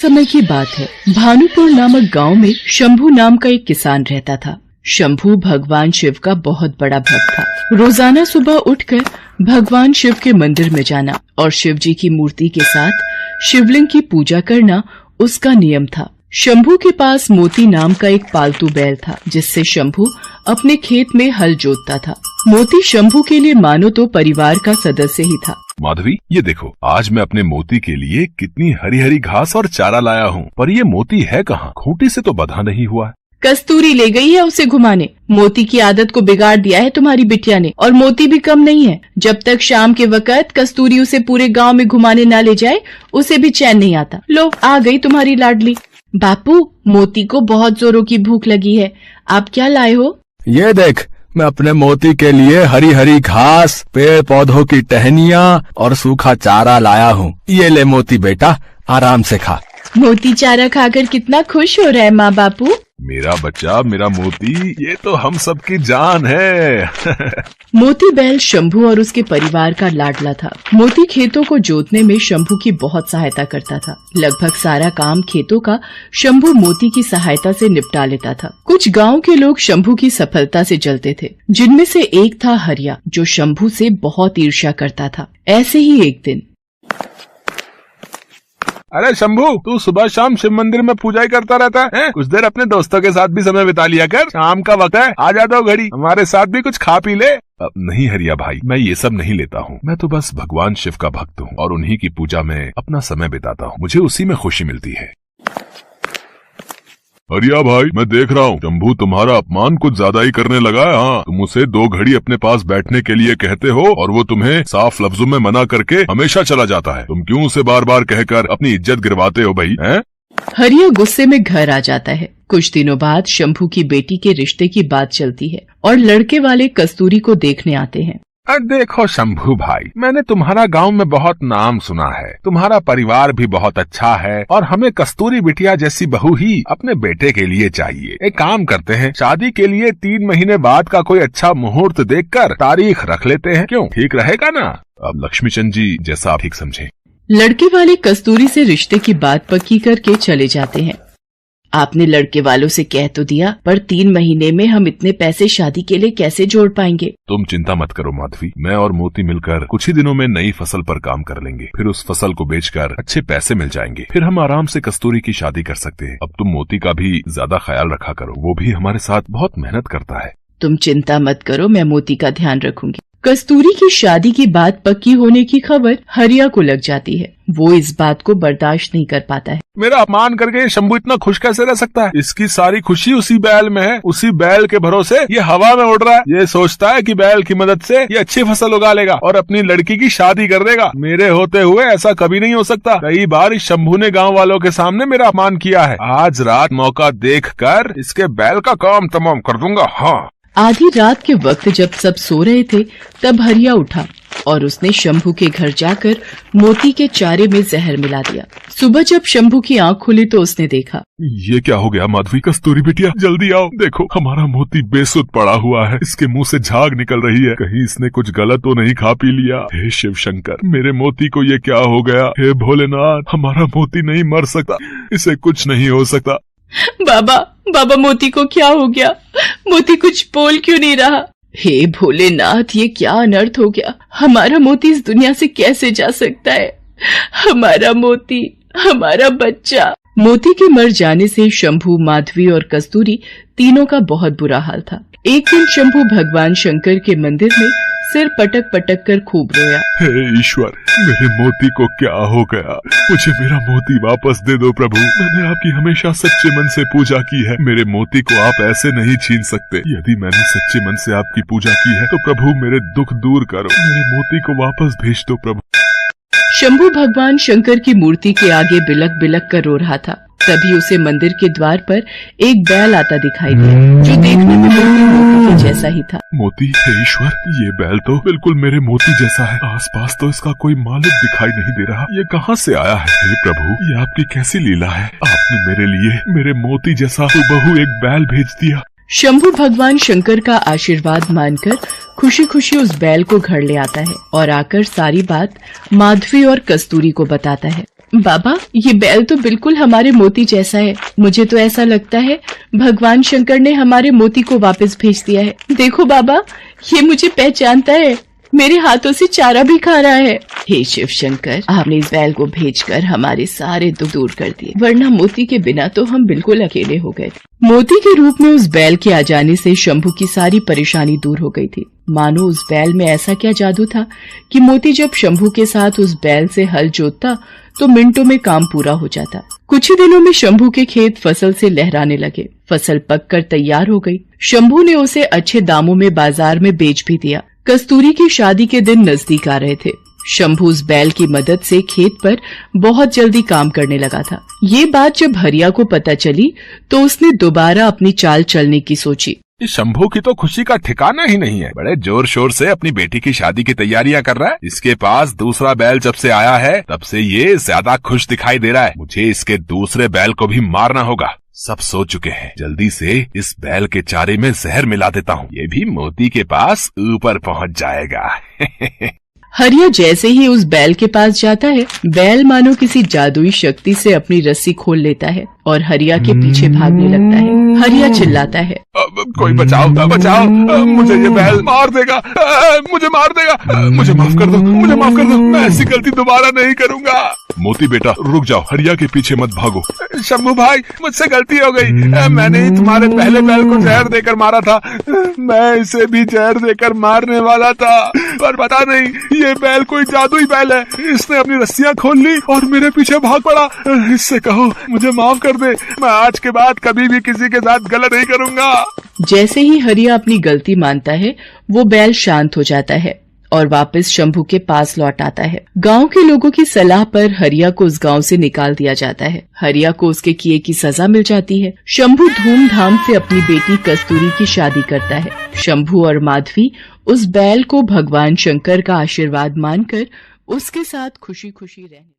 समय की बात है। भानुपुर नामक गांव में शंभू नाम का एक किसान रहता था। शंभू भगवान शिव का बहुत बड़ा भक्त था। रोजाना सुबह उठकर भगवान शिव के मंदिर में जाना और शिव जी की मूर्ति के साथ शिवलिंग की पूजा करना उसका नियम था। शंभू के पास मोती नाम का एक पालतू बैल था, जिससे शंभू अपने खेत में हल जोतता था। मोती शंभू के लिए मानो तो परिवार का सदस्य ही था। माधवी, ये देखो, आज मैं अपने मोती के लिए कितनी हरी हरी घास और चारा लाया हूँ, पर ये मोती है कहाँ? खूंटी से तो बंधा नहीं हुआ। कस्तूरी ले गई है उसे घुमाने। मोती की आदत को बिगाड़ दिया है तुम्हारी बिटिया ने, और मोती भी कम नहीं है। जब तक शाम के वक्त कस्तूरी उसे पूरे गांव में घुमाने ना ले जाए, उसे भी चैन नहीं आता। लो, आ गई तुम्हारी लाडली। बापू, मोती को बहुत जोरों की भूख लगी है, आप क्या लाए हो? ये देख, मैं अपने मोती के लिए हरी हरी घास, पेड़ पौधों की टहनियाँ और सूखा चारा लाया हूँ। ये ले मोती बेटा, आराम से खा। मोती चारा खाकर कितना खुश हो रहा है माँ बापू। मेरा बच्चा, मेरा मोती, ये तो हम सबकी जान है। मोती बैल शंभू और उसके परिवार का लाडला था। मोती खेतों को जोतने में शंभू की बहुत सहायता करता था। लगभग सारा काम खेतों का शंभू मोती की सहायता से निपटा लेता था। कुछ गांव के लोग शंभू की सफलता से जलते थे, जिनमें से एक था हरिया, जो शंभू से बहुत ईर्ष्या करता था। ऐसे ही एक दिन, अरे शंभू, तू सुबह शाम शिव मंदिर में पूजा ही करता रहता है? कुछ देर अपने दोस्तों के साथ भी समय बिता लिया कर। शाम का वक्त है, आ जा दो घड़ी, हमारे साथ भी कुछ खा पी ले। नहीं हरिया भाई, मैं ये सब नहीं लेता हूँ। मैं तो बस भगवान शिव का भक्त हूँ और उन्हीं की पूजा में अपना समय बिताता हूँ। मुझे उसी में खुशी मिलती है। हरिया भाई, मैं देख रहा हूँ शंभू तुम्हारा अपमान कुछ ज्यादा ही करने लगा है। हाँ, तुम उसे 2 घड़ी अपने पास बैठने के लिए कहते हो और वो तुम्हें साफ लफ्जों में मना करके हमेशा चला जाता है। तुम क्यों उसे बार बार कहकर अपनी इज्जत गिरवाते हो भाई? हैं? हरिया गुस्से में घर आ जाता है। कुछ दिनों बाद शंभू की बेटी के रिश्ते की बात चलती है और लड़के वाले कस्तूरी को देखने आते हैं। देखो शंभू भाई, मैंने तुम्हारा गांव में बहुत नाम सुना है। तुम्हारा परिवार भी बहुत अच्छा है और हमें कस्तूरी बिटिया जैसी बहू ही अपने बेटे के लिए चाहिए। एक काम करते हैं, शादी के लिए 3 महीने बाद का कोई अच्छा मुहूर्त देखकर तारीख रख लेते हैं। क्यों, ठीक रहेगा ना? अब लक्ष्मीचंद जी, जैसा आप ठीक समझे। लड़के वाले कस्तूरी से रिश्ते की बात पक्की करके चले जाते हैं। आपने लड़के वालों से कह तो दिया, पर 3 महीने में हम इतने पैसे शादी के लिए कैसे जोड़ पाएंगे? तुम चिंता मत करो माधवी, मैं और मोती मिलकर कुछ ही दिनों में नई फसल पर काम कर लेंगे। फिर उस फसल को बेचकर अच्छे पैसे मिल जाएंगे। फिर हम आराम से कस्तूरी की शादी कर सकते हैं। अब तुम मोती का भी ज्यादा ख्याल रखा करो, वो भी हमारे साथ बहुत मेहनत करता है। तुम चिंता मत करो, मैं मोती का ध्यान रखूंगी। कस्तूरी की शादी की बात पक्की होने की खबर हरिया को लग जाती है। वो इस बात को बर्दाश्त नहीं कर पाता है। मेरा अपमान करके शंभू इतना खुश कैसे रह सकता है? इसकी सारी खुशी उसी बैल में है। उसी बैल के भरोसे ये हवा में उड़ रहा है। ये सोचता है कि बैल की मदद से ये अच्छी फसल उगा लेगा और अपनी लड़की की शादी कर देगा। मेरे होते हुए ऐसा कभी नहीं हो सकता। कई बार इस शंभू ने गाँव वालों के सामने मेरा अपमान किया है। आज रात मौका देखकर इसके बैल का काम तमाम कर दूंगा। हाँ। आधी रात के वक्त जब सब सो रहे थे, तब हरिया उठा और उसने शंभू के घर जाकर मोती के चारे में जहर मिला दिया। सुबह जब शंभू की आंख खुली तो उसने देखा। ये क्या हो गया माधवी? कस्तूरी बिटिया, जल्दी आओ, देखो हमारा मोती बेसुध पड़ा हुआ है। इसके मुंह से झाग निकल रही है। कहीं इसने कुछ गलत तो नहीं खा पी लिया? हे शिव शंकर, मेरे मोती को ये क्या हो गया? हे भोलेनाथ, हमारा मोती नहीं मर सकता, इसे कुछ नहीं हो सकता। बाबा मोती को क्या हो गया? मोती कुछ बोल क्यों नहीं रहा? हे भोलेनाथ, ये क्या अनर्थ हो गया? हमारा मोती इस दुनिया से कैसे जा सकता है? हमारा मोती, हमारा बच्चा। मोती के मर जाने से शंभू, माधवी और कस्तूरी तीनों का बहुत बुरा हाल था। एक दिन शंभू भगवान शंकर के मंदिर में सिर पटक पटक कर खूब रोया। हे ईश्वर, मेरे मोती को क्या हो गया? मुझे मेरा मोती वापस दे दो प्रभु। मैंने आपकी हमेशा सच्चे मन से पूजा की है। मेरे मोती को आप ऐसे नहीं छीन सकते। यदि मैंने सच्चे मन से आपकी पूजा की है तो प्रभु मेरे दुख दूर करो। मेरे मोती को वापस भेज दो प्रभु। शंभू भगवान शंकर की मूर्ति के आगे बिलक बिलक कर रो रहा था। तभी उसे मंदिर के द्वार पर एक बैल आता दिखाई दिया, जो देखने में बिल्कुल मोती के जैसा ही था। मोती? हे ईश्वर, ये बैल तो बिल्कुल मेरे मोती जैसा है। आसपास तो इसका कोई मालिक दिखाई नहीं दे रहा। ये कहाँ से आया है? हे प्रभु, ये आपकी कैसी लीला है? आपने मेरे लिए मेरे मोती जैसा हूबहू एक बैल भेज दिया। शंभू भगवान शंकर का आशीर्वाद मानकर खुशी खुशी उस बैल को घर ले आता है और आकर सारी बात माधवी और कस्तूरी को बताता है। बाबा, ये बैल तो बिल्कुल हमारे मोती जैसा है। मुझे तो ऐसा लगता है भगवान शंकर ने हमारे मोती को वापस भेज दिया है। देखो बाबा, ये मुझे पहचानता है, मेरे हाथों से चारा भी खा रहा है। हे शिव शंकर, आपने इस बैल को भेजकर हमारे सारे दुख दूर कर दिए, वरना मोती के बिना तो हम बिल्कुल अकेले हो गए। मोती के रूप में उस बैल के आ जाने से शंभू की सारी परेशानी दूर हो गई थी। मानो उस बैल में ऐसा क्या जादू था कि मोती जब शंभू के साथ उस बैल से हल जोतता तो मिनटों में काम पूरा हो जाता। कुछ ही दिनों में शंभू के खेत फसल से लहराने लगे। फसल पककर तैयार हो गई। शंभू ने उसे अच्छे दामों में बाजार में बेच भी दिया। कस्तूरी की शादी के दिन नजदीक आ रहे थे। शंभू उस बैल की मदद से खेत पर बहुत जल्दी काम करने लगा था। ये बात जब हरिया को पता चली तो उसने दोबारा अपनी चाल चलने की सोची। इस शंभू की तो खुशी का ठिकाना ही नहीं है। बड़े जोर शोर से अपनी बेटी की शादी की तैयारियां कर रहा है। इसके पास दूसरा बैल जब से आया है तब से ये ज्यादा खुश दिखाई दे रहा है। मुझे इसके दूसरे बैल को भी मारना होगा। सब सो चुके हैं। जल्दी से इस बैल के चारे में जहर मिला देता हूँ। ये भी मोती के पास ऊपर पहुँच जाएगा। हरिया जैसे ही उस बैल के पास जाता है, बैल मानो किसी जादुई शक्ति से अपनी रस्सी खोल लेता है और हरिया के पीछे भागने लगता है। हरिया चिल्लाता है, कोई बचाओ, बचाओ, मुझे ये बैल मार देगा, मुझे मार देगा, मुझे माफ कर दो, मुझे माफ कर दो, मैं ऐसी गलती दोबारा नहीं करूंगा। मोती बेटा रुक जाओ, हरिया के पीछे मत भागो। शंभू भाई, मुझसे गलती हो गई। मैंने ही तुम्हारे पहले बैल को जहर देकर मारा था। मैं इसे भी जहर देकर मारने वाला था, पर पता नहीं ये बैल कोई जादुई बैल है। इसने अपनी रस्सियां खोल ली और मेरे पीछे भाग पड़ा। इससे कहो मुझे माफ कर दे। मैं आज के बाद कभी भी किसी के साथ गलत नहीं करूंगा। जैसे ही हरिया अपनी गलती मानता है, वो बैल शांत हो जाता है और वापस शंभू के पास लौट आता है। गांव के लोगों की सलाह पर हरिया को उस गांव से निकाल दिया जाता है। हरिया को उसके किए की सजा मिल जाती है। शंभू धूमधाम से अपनी बेटी कस्तूरी की शादी करता है। शंभू और माधवी उस बैल को भगवान शंकर का आशीर्वाद मानकर उसके साथ खुशी खुशी रहने